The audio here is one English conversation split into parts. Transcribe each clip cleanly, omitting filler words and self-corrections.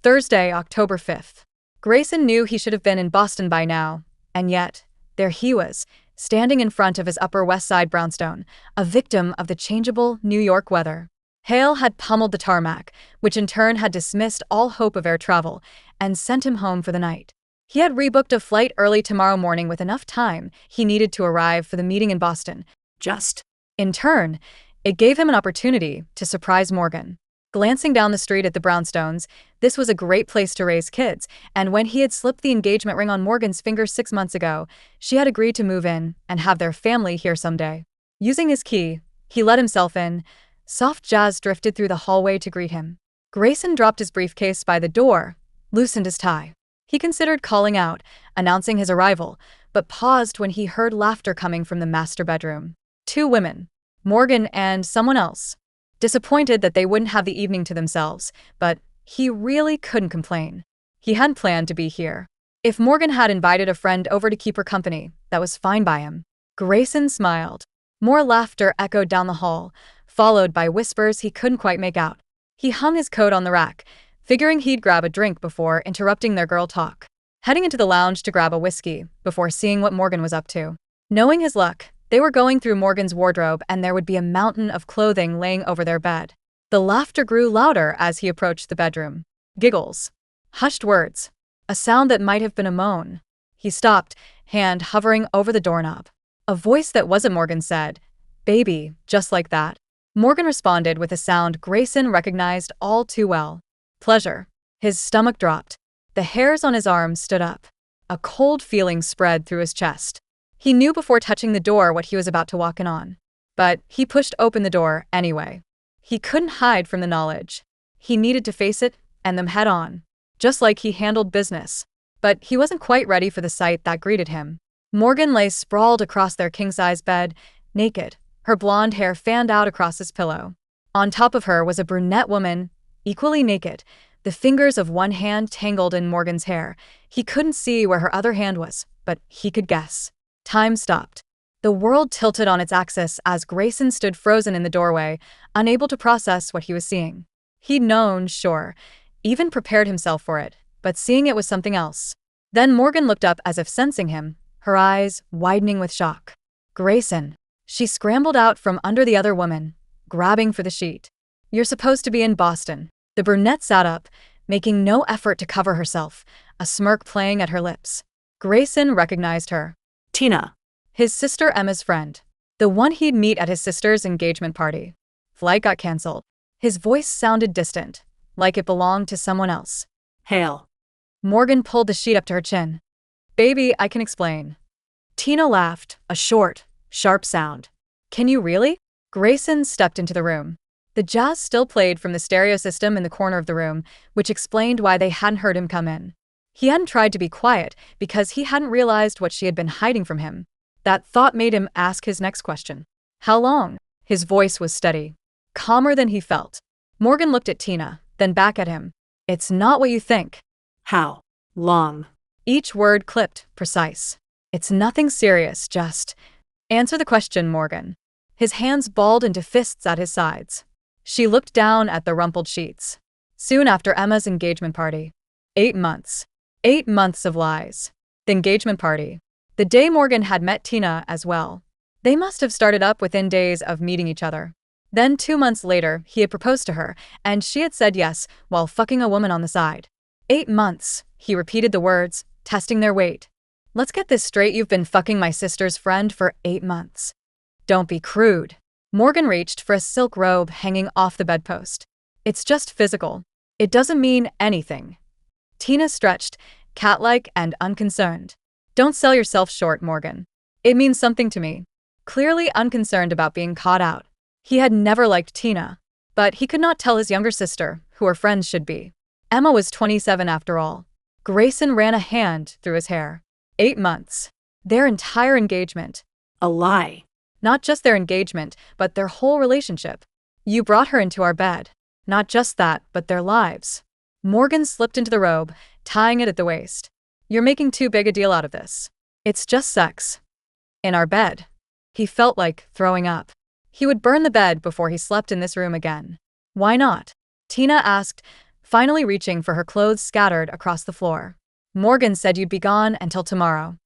Thursday, October 5th. Grayson knew he should have been in Boston by now, and yet, there he was, standing in front of his Upper West Side brownstone, a victim of the changeable New York weather. Hail had pummeled the tarmac, which in turn had dismissed all hope of air travel, and sent him home for the night. He had rebooked a flight early tomorrow morning with enough time he needed to arrive for the meeting in Boston. In turn, it gave him an opportunity to surprise Morgan. Glancing down the street at the brownstones, this was a great place to raise kids, and when he had slipped the engagement ring on Morgan's finger 6 months ago, she had agreed to move in and have their family here someday. Using his key, he let himself in. Soft jazz drifted through the hallway to greet him. Grayson dropped his briefcase by the door, loosened his tie. He considered calling out, announcing his arrival, but paused when he heard laughter coming from the master bedroom. 2 women, Morgan and someone else. Disappointed that they wouldn't have the evening to themselves, but he really couldn't complain. He hadn't planned to be here. If Morgan had invited a friend over to keep her company, that was fine by him. Grayson smiled. More laughter echoed down the hall, followed by whispers he couldn't quite make out. He hung his coat on the rack, figuring he'd grab a drink before interrupting their girl talk. Heading into the lounge to grab a whiskey before seeing what Morgan was up to. Knowing his luck, they were going through Morgan's wardrobe and there would be a mountain of clothing laying over their bed. The laughter grew louder as he approached the bedroom. Giggles. Hushed words. A sound that might have been a moan. He stopped, hand hovering over the doorknob. A voice that wasn't Morgan said, "Baby, just like that." Morgan responded with a sound Grayson recognized all too well. Pleasure. His stomach dropped. The hairs on his arms stood up. A cold feeling spread through his chest. He knew before touching the door what he was about to walk in on. But he pushed open the door anyway. He couldn't hide from the knowledge. He needed to face it and them head on, just like he handled business. But he wasn't quite ready for the sight that greeted him. Morgan lay sprawled across their king-size bed, naked, her blonde hair fanned out across his pillow. On top of her was a brunette woman, equally naked, the fingers of one hand tangled in Morgan's hair. He couldn't see where her other hand was, but he could guess. Time stopped. The world tilted on its axis as Grayson stood frozen in the doorway, unable to process what he was seeing. He'd known, sure, even prepared himself for it, but seeing it was something else. Then Morgan looked up as if sensing him, her eyes widening with shock. "Grayson." She scrambled out from under the other woman, grabbing for the sheet. "You're supposed to be in Boston." The brunette sat up, making no effort to cover herself, a smirk playing at her lips. Grayson recognized her. Tina. His sister Emma's friend. The one he'd meet at his sister's engagement party. Flight got canceled. His voice sounded distant, like it belonged to someone else. Hail. Morgan pulled the sheet up to her chin. "Baby, I can explain." Tina laughed, a short, sharp sound. "Can you really?" Grayson stepped into the room. The jazz still played from the stereo system in the corner of the room, which explained why they hadn't heard him come in. He hadn't tried to be quiet because he hadn't realized what she had been hiding from him. That thought made him ask his next question. "How long?" His voice was steady, calmer than he felt. Morgan looked at Tina, then back at him. "It's not what you think." How long? Each word clipped, precise. "It's nothing serious, just answer the question, Morgan." His hands balled into fists at his sides. She looked down at the rumpled sheets. Soon after Emma's engagement party. 8 months. 8 months of lies. The engagement party. The day Morgan had met Tina as well. They must have started up within days of meeting each other. Then 2 months later, he had proposed to her, and she had said yes while fucking a woman on the side. 8 months, he repeated the words, testing their weight. "Let's get this straight, you've been fucking my sister's friend for 8 months. Don't be crude." Morgan reached for a silk robe hanging off the bedpost. "It's just physical. It doesn't mean anything." Tina stretched, cat-like and unconcerned. "Don't sell yourself short, Morgan. It means something to me." Clearly unconcerned about being caught out. He had never liked Tina, but he could not tell his younger sister who her friends should be. Emma was 27 after all. Grayson ran a hand through his hair. 8 months. Their entire engagement. A lie. Not just their engagement, but their whole relationship. "You brought her into our bed." Not just that, but their lives. Morgan slipped into the robe, tying it at the waist. "You're making too big a deal out of this. It's just sex. In our bed." He felt like throwing up. He would burn the bed before he slept in this room again. "Why not?" Tina asked, finally reaching for her clothes scattered across the floor. Morgan said you'd be gone until tomorrow.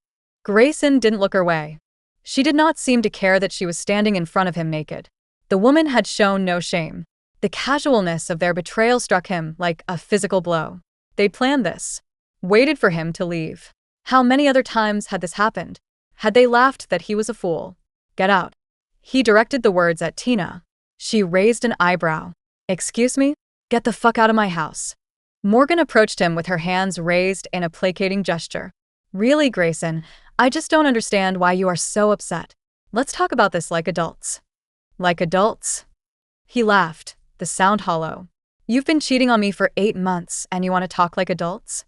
Grayson didn't look her way. She did not seem to care that she was standing in front of him naked. The woman had shown no shame. The casualness of their betrayal struck him like a physical blow. They'd planned this. Waited for him to leave. How many other times had this happened? Had they laughed that he was a fool? Get out. He directed the words at Tina. She raised an eyebrow. Excuse me? Get the fuck out of my house. Morgan approached him with her hands raised in a placating gesture. Really, Grayson, I just don't understand why you are so upset. Let's talk about this like adults. Like adults? He laughed, the sound hollow. You've been cheating on me for 8 months and you want to talk like adults?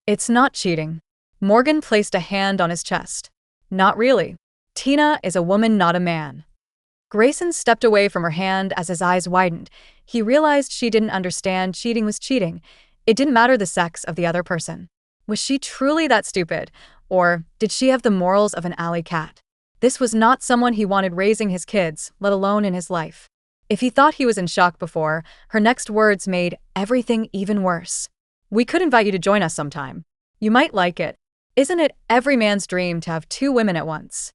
It's not cheating. Morgan placed a hand on his chest. Not really. Tina is a woman, not a man. Grayson stepped away from her hand as his eyes widened. He realized she didn't understand cheating was cheating. It didn't matter the sex of the other person. Was she truly that stupid? Or did she have the morals of an alley cat? This was not someone he wanted raising his kids, let alone in his life. If he thought he was in shock before, her next words made everything even worse. We could invite you to join us sometime. You might like it. Isn't it every man's dream to have 2 women at once?